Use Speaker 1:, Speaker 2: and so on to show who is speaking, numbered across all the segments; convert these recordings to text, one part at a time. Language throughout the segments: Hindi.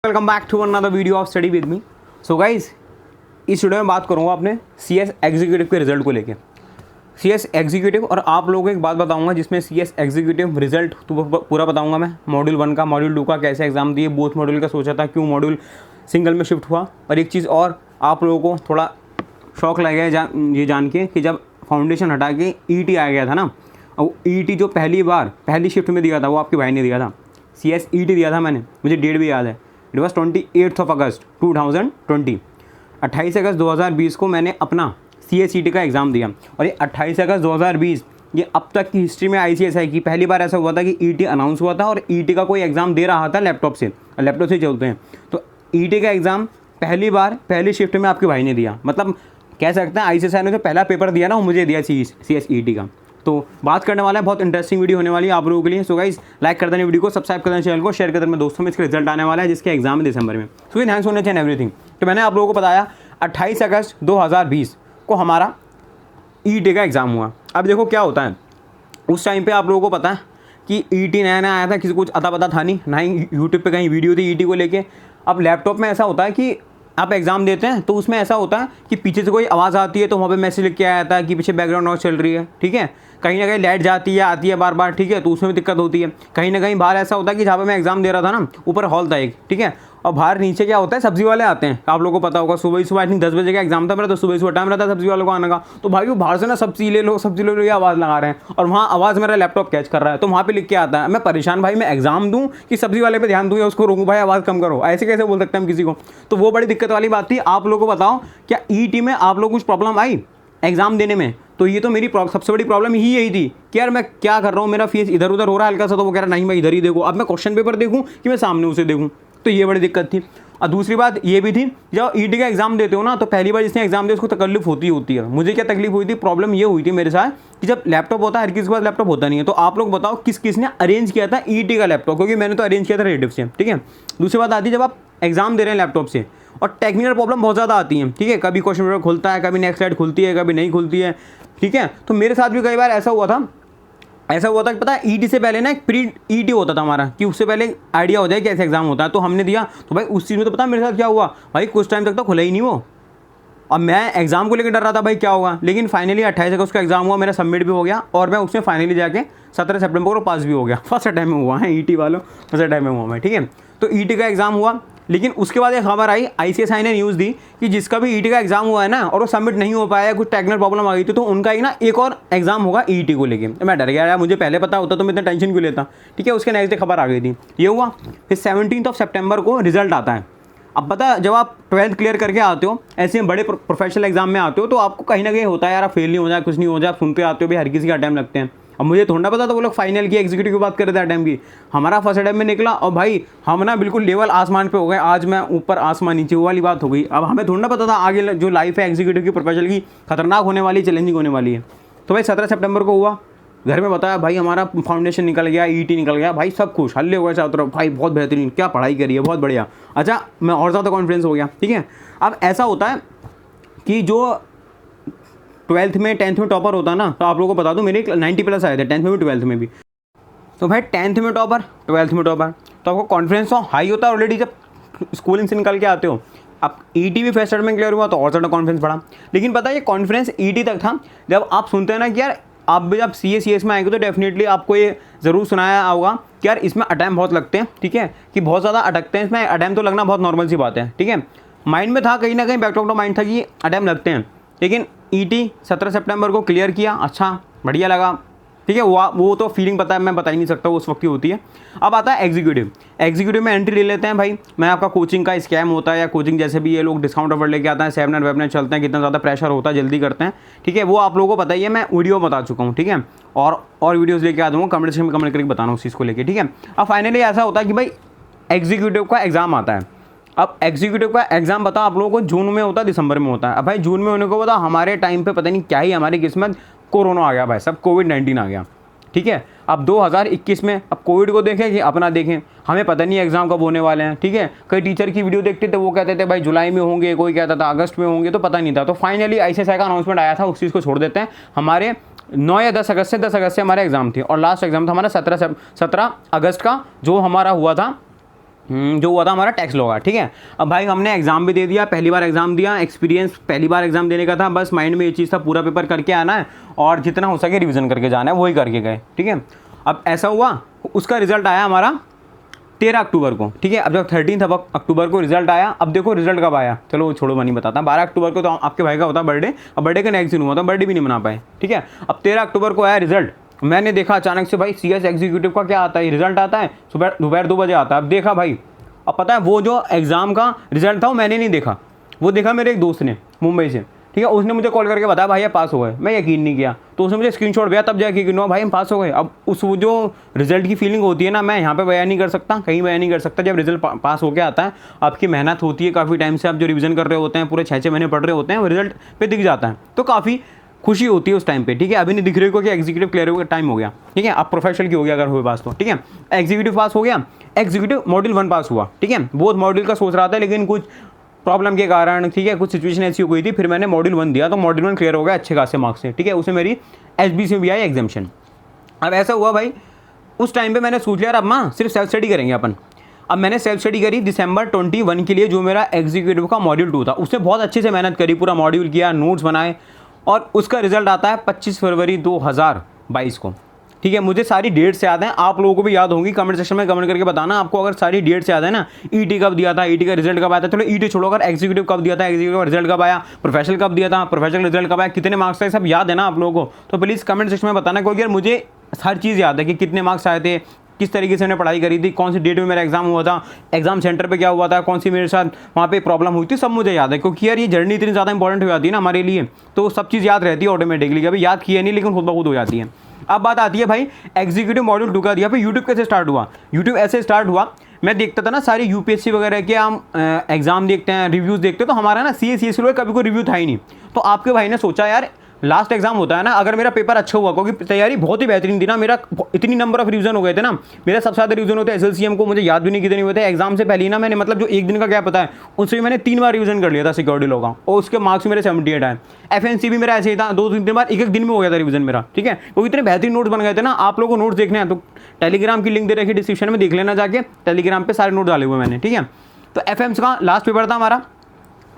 Speaker 1: Welcome back to another video of study with me. So guys, इस वीडियो में बात करूँगा अपने CS एग्जीक्यूटिव के रिजल्ट को लेके। CS एग्जीक्यूटिव, और आप लोगों को एक बात बताऊंगा जिसमें CS एग्जीक्यूटिव रिजल्ट तो पूरा बताऊंगा मैं। मॉड्यूल 1 का, मॉड्यूल 2 का कैसे एग्जाम दिए, बोथ मॉड्यूल का सोचा था, क्यों मॉड्यूल सिंगल में शिफ्ट हुआ। और एक चीज़ और, आप लोगों को थोड़ा शौक लगेगा ये जान के कि जब फाउंडेशन हटा के ET आ गया था ना, और ET जो पहली शिफ्ट में दिया था वो आपके भाई ने दिया था। CS ET दिया था मैंने, मुझे डेट भी याद है। इट वॉज 28 अगस्त 2020। 28 अगस्त 2020 को मैंने अपना CS ET का एग्ज़ाम दिया। और ये 28 अगस्त 2020 ये अब तक की हिस्ट्री में ICSI की पहली बार ऐसा हुआ था कि ET अनाउंस हुआ था और ET का कोई एग्ज़ाम दे रहा था लैपटॉप से चलते हैं। तो ET का एग्ज़ाम पहली बार पहली शिफ्ट में आपके भाई ने दिया। मतलब कह सकते हैं ICSI ने जो पहला पेपर दिया ना, वो मुझे दिया CS ET का। तो बात करने वाला है, बहुत इंटरेस्टिंग वीडियो होने वाली है आप लोगों के लिए। सो गाइस, लाइक कर देना वीडियो को, सब्सक्राइब कर देना चैनल को, शेयर कर देना दोस्तों में। इसका रिजल्ट आने वाला है जिसके एग्जाम है दिसंबर में। सो थैंक्स होने चाहिए एवरीथिंग। तो मैंने आप लोगों को बताया 28 अगस्त 2020 को हमारा ET का एग्ज़ाम हुआ। अब देखो क्या होता है, उस टाइम पर आप लोगों को पता है कि ET नया नया आया था, किसी को कुछ अता पता था नहीं, ना ही यूट्यूब पर कहीं वीडियो थी ET को लेके। अब लैपटॉप में ऐसा होता है कि आप एग्ज़ाम देते हैं तो उसमें ऐसा होता है कि पीछे से कोई आवाज़ आती है तो वहाँ पे मैसेज लिख के आया था कि पीछे बैकग्राउंड नॉइज़ चल रही है, ठीक है। कहीं ना कहीं लाइट जाती है आती है बार बार, ठीक है, तो उसमें भी दिक्कत होती है। कहीं ना कहीं बाहर ऐसा होता है कि जहाँ पे मैं एग्ज़ाम दे रहा था ना, ऊपर हॉल था एक, ठीक है, और बाहर नीचे क्या होता है, सब्जी वाले आते हैं। आप लोगों को पता होगा, सुबह आई थिंक 10 बजे का एग्जाम था मेरा, तो सुबह टाइम रहता है सब्जी वालों को आने का। तो भाई वो बाहर से ना सब्जी ले लो ये आवाज़ लगा रहे हैं, और वहाँ आवाज़ मेरा लैपटॉप कैच कर रहा है, तो वहाँ पे लिख के आता है। मैं परेशान भाई, मैं एग्जाम दूँ कि सब्जी वाले पे ध्यान दूँ या उसको रोकूँ, भाई आवाज़ कम करो, ऐसे कैसे बोल सकते हैं हम किसी को। तो वो बड़ी दिक्कत वाली बात थी। आप लोगों को बताओ, क्या ET में आप लोग कुछ प्रॉब्लम आई एग्जाम देने में? तो ये तो मेरी सबसे बड़ी प्रॉब्लम ही यही थी कि यार मैं क्या कर रहा हूँ, मेरा फेस इधर उधर हो रहा है हल्का सा, तो वो कह रहा नहीं मैं इधर ही देखूँ। अब मैं क्वेश्चन पेपर देखूँ कि मैं सामने उसे देखूँ, तो ये बड़ी दिक्कत थी। और दूसरी बात ये भी थी, जब ET का एग्जाम देते हो ना, तो पहली बार जिसने एग्जाम दिया उसको तकलीफ होती है। मुझे क्या तकलीफ हुई थी, प्रॉब्लम ये हुई थी मेरे साथ कि जब लैपटॉप होता है, हर किसी के पास लैपटॉप होता नहीं है। तो आप लोग बताओ किस किस ने अरेंज किया था ET का लैपटॉप, क्योंकि मैंने तो अरेंज किया था रिलेटिव से, ठीक है। दूसरी बात आती है, जब आप एग्जाम दे रहे हैं लैपटॉप से और टेक्निकल प्रॉब्लम बहुत ज़्यादा आती है, ठीक है। कभी क्वेश्चन पेपर खुलता है, कभी नेक्स्ट स्लाइड खुलती है, कभी नहीं खुलती है, ठीक है। तो मेरे साथ भी कई बार ऐसा हुआ था कि पता है ET से पहले ना एक प्री ET होता था हमारा, कि उससे पहले आइडिया हो जाए कैसे एग्जाम होता है। तो हमने दिया, तो भाई उस चीज़ में तो पता है मेरे साथ क्या हुआ, भाई कुछ टाइम तक तो खुला ही नहीं वो। अब मैं एग्जाम को लेकर डर रहा था भाई क्या होगा, लेकिन फाइनली 28 अगस्त का एग्जाम हुआ, मेरा सबमिट भी हो गया, और मैं उसमें फाइनली जाके 17 सितंबर को पास भी हो गया। फर्स्ट टाइम में हुआ है ET वालों, फर्स्ट टाइम में हुआ मैं, ठीक है। तो ET का एग्जाम हुआ, लेकिन उसके बाद एक खबर आई, ICSI ने न्यूज़ दी कि जिसका भी ET का एग्जाम हुआ है ना और वो सबमिट नहीं हो पाया, कुछ टेक्निकल प्रॉब्लम आ गई थी, तो उनका एक और एग्जाम होगा ET को लेके। मैं डर गया यार, मुझे पहले पता होता तो मैं इतना टेंशन क्यों लेता, ठीक है। उसके नेक्स्ट डे खबर आ गई थी, ये हुआ। फिर 17 सितंबर को रिजल्ट आता है। अब पता है, जब आप 12th क्लियर करके आते हो, ऐसे बड़े प्रोफेशनल एग्जाम में आते हो, तो आपको कहीं ना कहीं होता है यार आप फेल नहीं हो जाए, कुछ नहीं हो जाए, आप सुनते आते हो भाई हर किसी का टाइम लगते हैं। अब मुझे थोड़ा ना पता था वो लोग फाइनल की एग्जीक्यूटिव की बात कर रहे थे टाइम की। हमारा फर्स्ट टाइम में निकला और भाई हम ना बिल्कुल लेवल आसमान पे हो गए। आज मैं ऊपर आसमान नीचे, वो वाली बात हो गई। अब हमें थोड़ा ना पता था आगे जो लाइफ है एग्जीक्यूटिव की, प्रोफेशनल की, खतरनाक होने वाली, चैलेंजिंग होने वाली है। तो भाई 17 सितंबर को हुआ, घर में बताया भाई हमारा फाउंडेशन निकल गया, ET निकल गया, भाई सब खुश, हल्ले हो गए चारों तरफ, भाई बहुत बेहतरीन, क्या पढ़ाई करी है, बहुत बढ़िया। अच्छा, मैं और ज़्यादा कॉन्फिडेंस हो गया, ठीक है। अब ऐसा होता है कि जो 12th में 10th में टॉपर होता है ना, तो आप लोगों को बता दूं मेरे 90+ आए थे 10th में भी 12th में भी। तो भाई 10th में टॉपर, 12th में टॉपर, तो आपको कॉन्फिडेंस तो हाई होता है ऑलरेडी जब स्कूलिंग से निकल के आते हो। अब ET भी फर्स्ट में क्लियर हुआ तो और ज़्यादा कॉन्फिडेंस बढ़ा। लेकिन पता है ये कॉन्फिडेंस ET तक था, जब आप सुनते हैं ना कि यार आप भी जब CS में आएंगे तो डेफिनेटली आपको ये ज़रूर सुनाया होगा कि यार इसमें अटैम्प्ट बहुत लगते हैं, ठीक है, कि बहुत ज़्यादा अटकते हैं इसमें। अटैम्प्ट तो लगना बहुत नॉर्मल सी बात है, ठीक है। माइंड में था, कहीं ना कहीं बैकऑफ द माइंड था कि अटैम्प्ट लगते हैं। लेकिन ET 17 सितंबर को क्लियर किया, अच्छा बढ़िया लगा, ठीक है। वो तो फीलिंग पता है, मैं बता ही नहीं सकता, उस वक्त ही होती है। अब आता है एग्जीक्यूटिव में एंट्री ले लेते हैं भाई। मैं आपका कोचिंग का स्कैम होता है या कोचिंग जैसे भी ये लोग डिस्काउंट ऑफर लेके आते हैं, सेमिनार वेबिनार चलते हैं, कितना ज़्यादा प्रेशर होता है, जल्दी करते हैं, ठीक है। वो आप लोगों को पता ही है, मैं वीडियो बता चुका हूँ, ठीक है। और वीडियोज़ लेके आ दूँगा, कमेंट सेक्शन में कमेंट करके बताना उस चीज़ को लेकर, ठीक है। अब फाइनली ऐसा होता है कि भाई एग्जीक्यूटिव का एग्ज़ाम आता है। अब एग्जीक्यूटिव का एग्जाम बताओ आप लोगों को जून में होता है, दिसंबर में होता है। अब भाई जून में होने को बताओ, हमारे टाइम पे पता नहीं क्या ही हमारी किस्मत, कोरोना आ गया भाई, सब कोविड-19 आ गया, ठीक है। अब 2021 में अब कोविड को देखें कि अपना देखें, हमें पता नहीं एग्जाम कब होने वाले हैं, ठीक है। कई टीचर की वीडियो देखते थे, वो कहते थे भाई जुलाई में होंगे, कोई कहता था अगस्त में होंगे, तो पता नहीं था। तो फाइनली ICSI का अनाउंसमेंट आया था, उस चीज़ को छोड़ देते हैं। हमारे 9 या 10 अगस्त से हमारे एग्जाम थे, और लास्ट एग्जाम था हमारा 17 अगस्त का, जो हमारा हुआ था जो हुआ था हमारा टैक्स लॉ का, ठीक है। अब भाई हमने एग्जाम भी दे दिया, पहली बार एग्जाम दिया, एक्सपीरियंस पहली बार एग्जाम देने का था, बस माइंड में ये चीज़ था पूरा पेपर करके आना है और जितना हो सके रिवीजन करके जाना है, वही करके गए, ठीक है। अब ऐसा हुआ, उसका रिजल्ट आया हमारा 13 अक्टूबर को, ठीक है। अब जब 13 अक्टूबर को रिजल्ट आया, अब देखो रिजल्ट कब आया, चलो छोड़ो मैं नहीं बताता। 12 अक्टूबर को तो आपके भाई का होता बर्थडे, और बर्थडे का नेक्स्ट दिन हुआ था, बर्थडे भी नहीं मना पाए, ठीक है। अब 13 अक्टूबर को आया रिजल्ट, मैंने देखा अचानक से भाई CS एग्जीक्यूटिव का क्या आता है, रिजल्ट आता है सुबह दोपहर 2 बजे आता है। अब देखा भाई, अब पता है वो जो एग्ज़ाम का रिजल्ट था वो मैंने नहीं देखा, वो देखा मेरे एक दोस्त ने मुंबई से, ठीक है। उसने मुझे कॉल करके बताया भाई ये पास हो गए, मैं यकीन नहीं किया, तो उसने मुझे स्क्रीनशॉट भेजा, तब जाके यकीन हुआ भाई हम पास हो गए। अब उस वो जो रिजल्ट की फीलिंग होती है ना, मैं यहाँ पे बयान नहीं कर सकता, कहीं बयान नहीं कर सकता। जब रिजल्ट पास होकर आता है, आपकी मेहनत होती है काफ़ी टाइम से, आप जो रिवीजन कर रहे होते हैं, पूरे 6-6 महीने पढ़ रहे होते हैं, वो रिजल्ट पे दिख जाता है, तो काफ़ी खुशी होती है उस टाइम पे, ठीक है। अभी नहीं दिख रही को कि एग्जीक्यूटिव क्लियर हो टाइम हो गया, ठीक है। अब प्रोफेशनल की हो गया अगर हुए पास तो, ठीक है। एग्जीक्यूटिव पास हो गया, एग्जीक्यूटिव मॉड्यूल 1 पास हुआ, ठीक है। बहुत मॉड्यूल का सोच रहा था, लेकिन कुछ प्रॉब्लम के कारण, ठीक है, कुछ सिचुएशन ऐसी हो गई थी, फिर मैंने मॉड्यूल 1 दिया, तो मॉड्यूल 1 क्लियर हो गया अच्छे खासे मार्क्स से, ठीक है। उसमें मेरी SBC में भी आई एग्जामिशन। अब ऐसा हुआ भाई, उस टाइम पे मैंने सोच लिया अब माँ सिर्फ सेल्फ स्टडी करेंगे अपन। अब मैंने सेल्फ स्टडी करी दिसंबर 21 के लिए, जो मेरा एग्जीक्यूटिव का मॉड्यूल 2 था, उससे बहुत अच्छे से मेहनत करी, पूरा मॉड्यूल किया, नोट्स बनाए, और उसका रिजल्ट आता है 25 फरवरी 2022 को, ठीक है। मुझे सारी डेट्स याद हैं, आप लोगों को भी याद होंगी, कमेंट सेक्शन में कमेंट करके बताना आपको अगर सारी डेट्स याद है ना। ET कब दिया था, ET का रिजल्ट कब आया था, चलो ET छोड़ो, अगर एग्जीक्यूटिव कब दिया था, एग्जीक्यूटिव का रिजल्ट कब आया, प्रोफेशनल कब दिया था, प्रोफेशनल रिजल्ट कब आया, कितने मार्क्स थे, सब याद है ना आप लोगों को, तो प्लीज़ कमेंट सेक्शन में बताना, क्योंकि यार मुझे हर चीज़ याद है कि कितने मार्क्स आए थे, किस तरीके से मैंने पढ़ाई करी थी, कौन सी डेट में मेरा एग्जाम हुआ था, एग्जाम सेंटर पे क्या हुआ था, कौन सी मेरे साथ वहाँ पे प्रॉब्लम हुई थी, सब मुझे याद है। क्योंकि यार ये जर्नी इतनी ज़्यादा इंपॉर्टेंट हो जाती है ना हमारे लिए, तो सब चीज़ याद रहती है ऑटोमेटिकली, अभी याद किया नहीं लेकिन खुद ब खुद हो जाती है। अब बात आती है भाई एग्जीक्यूटिव मॉड्यूल 2 का दिया, फिर यूट्यूब कैसे स्टार्ट हुआ। यूट्यूब ऐसे स्टार्ट हुआ, मैं देखता था ना सारी UPSC वगैरह के हम एग्जाम देखते हैं, रिव्यूज़ देखते हैं, तो हमारा ना CA CSE कभी कोई रिव्यू था ही नहीं। तो आपके भाई ने सोचा यार लास्ट एग्जाम होता है ना, अगर मेरा पेपर अच्छा हुआ, क्योंकि तैयारी बहुत ही बेहतरीन थी ना, मेरा इतनी नंबर ऑफ रिवीजन हो गए थे ना, मेरा सबसे ज़्यादा रिवीजन होते SLCM को, मुझे याद भी नहीं कितने हुए थे एग्जाम से पहले ही ना, मैंने मतलब जो एक दिन का गैप पता है उससे मैंने 3 बार रिवीजन कर लिया था सिक्योरिटी लॉ का, और उसके मार्क्स मेरे 78 आए। FNC भी मेरा ऐसे ही था, 2-3 दिन बाद एक दिन में हो गया था रिवीजन मेरा, ठीक है। वो इतने बेहतरीन नोट्स बन गए थे ना। आप लोगों को नोट्स देखने हैं तो टेलीग्राम की लिंक दे रखी डिस्क्रिप्शन में, देख लेना जाके, टेलीग्राम पर सारे नोट डाले हुए मैंने, ठीक है। तो FMS का लास्ट पेपर था हमारा,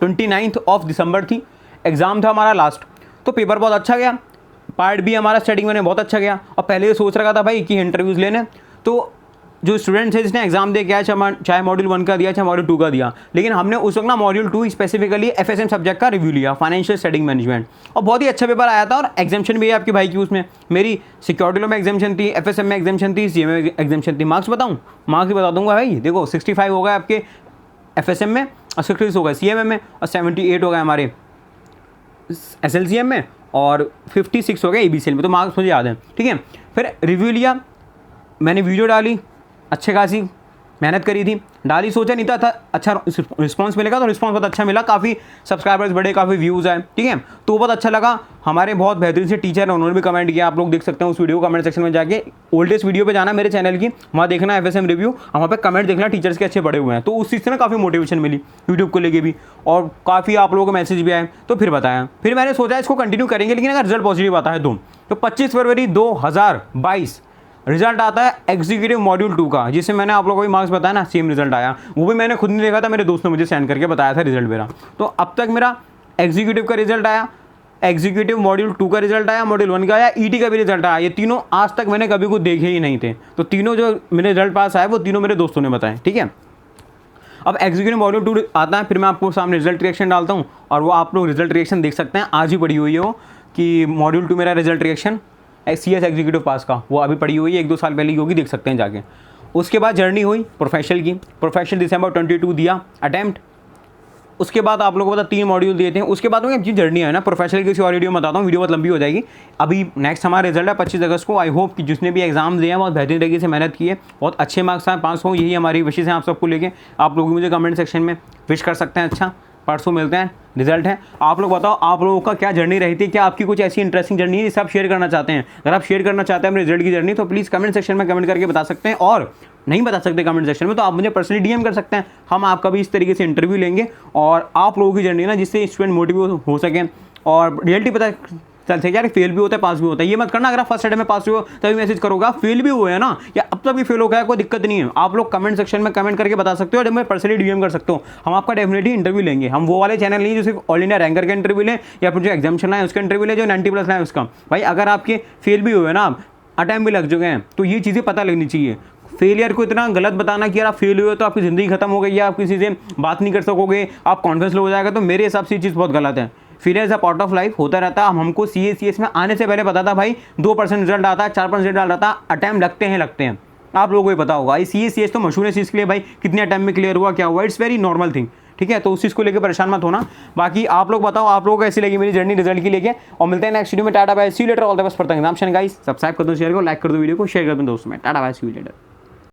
Speaker 1: 29 दिसंबर थी, एग्जाम था हमारा लास्ट, तो पेपर बहुत अच्छा गया, पार्ट भी हमारा स्टडी में बहुत अच्छा गया। और पहले ये सोच रखा था भाई कि इंटरव्यूज़ लेने, तो जो स्टूडेंट्स है जिसने एग्जाम दे के आया, चाहे मॉड्यूल 1 का दिया चाहे मॉड्यूल 2 का दिया, लेकिन हमने उस वक्त ना मॉड्यूल 2 स्पेसिफिकली FSM सब्जेक्ट का रिव्यू लिया, फाइनेंशियल स्टडिंग मैनेजमेंट, और बहुत ही अच्छा पेपर आया था। और एग्जामेशन भी है आपकी भाई की, उसमें मेरी सिक्योरिटी लॉ में एग्जामेशन थी, FSM में एग्जामेशन थी, CA में एग्जामेशन थी। मार्क्स बताऊँ, मार्क्स भी बता दूंगा भाई, देखो 65 हो गए आपके FSM में, और 66 हो गए CMM में, और 78 हो गए हमारे SLCM में, और 56 हो गया ABCL में, तो मार्क्स मुझे याद है, ठीक है। फिर रिव्यू लिया, मैंने वीडियो डाली, अच्छे खासी मेहनत करी थी, डाली, सोचा नहीं था अच्छा रिस्पांस मिलेगा, तो रिस्पांस बहुत अच्छा मिला, काफ़ी सब्सक्राइबर्स बढ़े, काफ़ी व्यूज़ आए, ठीक है। तो बहुत अच्छा लगा। हमारे बहुत बेहतरीन से टीचर हैं, उन्होंने भी कमेंट किया, आप लोग देख सकते हैं उस वीडियो को, कमेंट सेक्शन में जाके ओल्डेस्ट वीडियो पे जाना मेरे चैनल की, वहाँ देखना FSM रिव्यू, वहाँ पे कमेंट देखना, टीचर्स के अच्छे पड़े हुए हैं, तो उस चीज़ से ना काफ़ी मोटिवेशन मिली यूट्यूब को लेके भी, और काफ़ी आप लोगों को मैसेज भी आए, तो फिर बताया, फिर मैंने सोचा इसको कंटिन्यू करेंगे, लेकिन अगर रिजल्ट पॉजिटिव आता है तो 25 फरवरी 2022 रिजल्ट आता है एग्जीक्यूटिव मॉड्यूल 2 का, जिससे मैंने आप लोगों को भी मार्क्स बताया ना, सेम रिजल्ट आया, वो भी मैंने खुद नहीं देखा था, मेरे दोस्त ने मुझे सेंड करके बताया था रिजल्ट मेरा। तो अब तक मेरा एग्जीक्यूटिव का रिजल्ट आया, एग्जीक्यूटिव मॉड्यूल 2 का रिजल्ट आया, मॉड्यूल 1 का आया, ET का भी रिजल्ट आया। ये तीनों आज तक मैंने कभी कुछ देखे ही नहीं थे, तो तीनों जो मेरे रिजल्ट पास आए वो तीनों मेरे दोस्तों ने बताए, ठीक है। अब एग्जीक्यूटिव मॉड्यूल 2 आता है, फिर मैं आपको सामने रिजल्ट रिएक्शन डालता हूँ, और वो आप लोग रिजल्ट रिएक्शन देख सकते हैं, आज ही पड़ी हुई है वो, कि मॉड्यूल 2 मेरा रिजल्ट रिएक्शन CS एग्जीक्यूटिव पास का, वो अभी पड़ी हुई है, 1-2 साल पहले ही होगी, देख सकते हैं जाके। उसके बाद जर्नी हुई प्रोफेशनल की, प्रोफेशनल दिसंबर 22 दिया अटैम्प्ट। उसके बाद आप लोगों को पता 3 मॉड्यूल दिए थे। उसके बाद में जो जर्नी है ना प्रोफेशनल की, किसी और वीडियो में बताता हूँ, वीडियो बहुत लंबी हो जाएगी। अभी नेक्स्ट हमारा रिजल्ट है 25 अगस्त को। आई होप कि जिसने भी एग्जाम दिए हैं बहुत बेहतरीन तरीके से मेहनत की है, बहुत अच्छे मार्क्स आए, पास हो, यही हमारी विशेष है आप सबको लेके। आप लोग मुझे कमेंट सेक्शन में विश कर सकते हैं। अच्छा, परसों मिलते हैं, रिजल्ट है। आप लोग बताओ आप लोगों का क्या जर्नी रही थी, क्या आपकी कुछ ऐसी इंटरेस्टिंग जर्नी है जिसे आप शेयर करना चाहते हैं। अगर आप शेयर करना चाहते हैं अपने रिजल्ट की जर्नी, तो प्लीज़ कमेंट सेक्शन में कमेंट करके बता सकते हैं, और नहीं बता सकते कमेंट सेक्शन में तो आप मुझे पर्सनली DM कर सकते हैं। हम आपका भी इस तरीके से इंटरव्यू लेंगे और आप लोगों की जर्नी ना, जिससे स्टूडेंट मोटिवेट हो सकें और रियलिटी पता चल ठीक है यार, फेल भी होता है पास भी होता है, ये मत करना अगर आप फर्स्ट अटेम्प्ट में पास हुए हो तभी मैसेज करोगे। आप फेल भी हुए हैं ना, या अब तक भी फेल हो गया, कोई दिक्कत नहीं है, आप लोग कमेंट सेक्शन में कमेंट करके बता सकते हो, जब मैं पर्सनली डीएम कर सकते हो, हम आपका डेफिनेटली इंटरव्यू लेंगे। हम वो वाले चैनल नहीं जो सिर्फ ऑल इंडिया रैंकर का इंटरव्यू लें या फिर जो एग्जाम चल रहा है उसका इंटरव्यू ले, जो 90+ लाए उसका। भाई अगर आपके फेल भी हुए ना, अटैम्प्ट भी लग चुके हैं, तो ये चीज़ें पता लगनी चाहिए। फेलियर को इतना गलत बताना कि यार आप फेल हुए तो आपकी ज़िंदगी खत्म हो गई, या आप किसी से बात नहीं कर सकोगे, आप कॉन्फिडेंस लो हो जाएगा, तो मेरे हिसाब से ये चीज़ बहुत गलत है। Failure is a part of life, होता रहता है। हमको CS में आने से पहले पता था भाई 2% रिजल्ट आता है, 4% रिजल्ट आता है, अटैम्प्ट लगते हैं। आप लोगों को ही पता होगा, CS तो मशहूर है इस चीज़ के लिए भाई, कितने अटैम्प्ट में क्लियर हुआ, क्या हुआ, इट्स वेरी नॉर्मल थिंग, ठीक है। तो उस चीज़ को लेकर परेशान मत होना। बाकी आप लोग बताओ आप लोगों को कैसी लगी मेरी जर्नी रिजल्ट की लेके, और मिलते हैं नेक्स्ट वीडियो में। Tata bye, see you later, all the best for the exam guys. Subscribe कर दो, शेयर करो, लाइक कर दो वीडियो को, शेयर कर दो दोस्तों में। Tata bye, see you letter.